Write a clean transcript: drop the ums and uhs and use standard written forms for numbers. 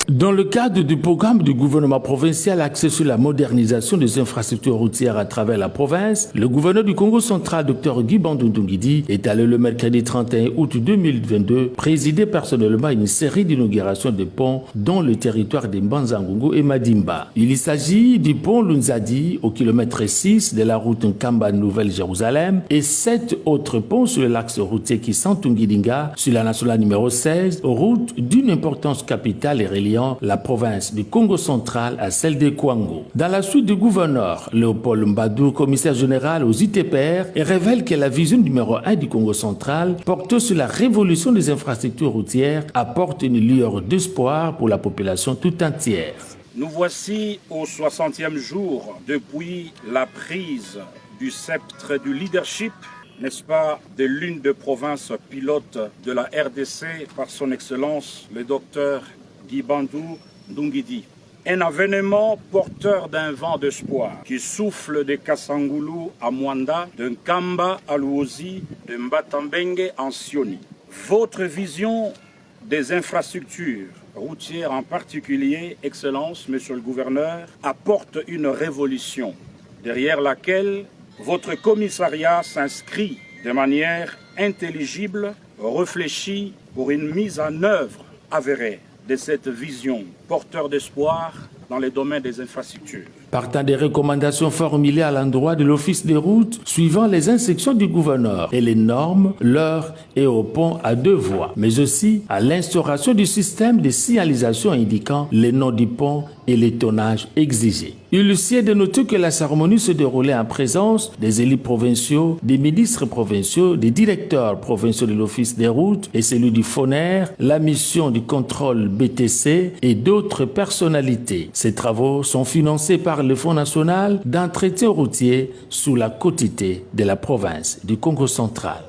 Dans le cadre du programme du gouvernement provincial axé sur la modernisation des infrastructures routières à travers la province, le gouverneur du Congo central, Dr Guy Bandou Ndungidi, est allé le mercredi 31 août 2022 présider personnellement une série d'inaugurations de ponts dans le territoire de Mbanza-Ngungu et Madimba. Il s'agit du pont Lunzadi au kilomètre 6 de la route Nkamba-Nouvelle-Jérusalem et 7 autres ponts sur l'axe routier qui Santungidinga sur la nationale numéro 16, route d'une importance capitale et reliant la province du Congo central à celle de Kwango. Dans la suite du gouverneur, Léopold Mbadou, commissaire général aux ITPR, révèle que la vision numéro 1 du Congo central, portée sur la révolution des infrastructures routières, apporte une lueur d'espoir pour la population tout entière. Nous voici au 60e jour depuis la prise du sceptre du leadership, n'est-ce pas, de l'une des provinces pilotes de la RDC par son Excellence, le docteur Guy Bandou Ndungidi. Un avènement porteur d'un vent d'espoir qui souffle de Kassangoulou à Mwanda, de Nkamba à Luozi, de Mbatambenge en Sioni. Votre vision des infrastructures routières en particulier, Excellence, Monsieur le Gouverneur, apporte une révolution derrière laquelle votre commissariat s'inscrit de manière intelligible, réfléchie pour une mise en œuvre avérée de cette vision porteur d'espoir dans les domaines des infrastructures. Partant des recommandations formulées à l'endroit de l'Office des routes, suivant les instructions du gouverneur et les normes, l'heure et au pont à 2 voies, mais aussi à l'instauration du système de signalisation indiquant les noms du pont et les tonnages exigés. Il sied de noter que la cérémonie se déroulait en présence des élus provinciaux, des ministres provinciaux, des directeurs provinciaux de l'Office des routes et celui du FONER, la mission du contrôle BTC et d'autres personnalités. Ces travaux sont financés par le Fonds national d'entretien routier sous la quotité de la province du Congo central.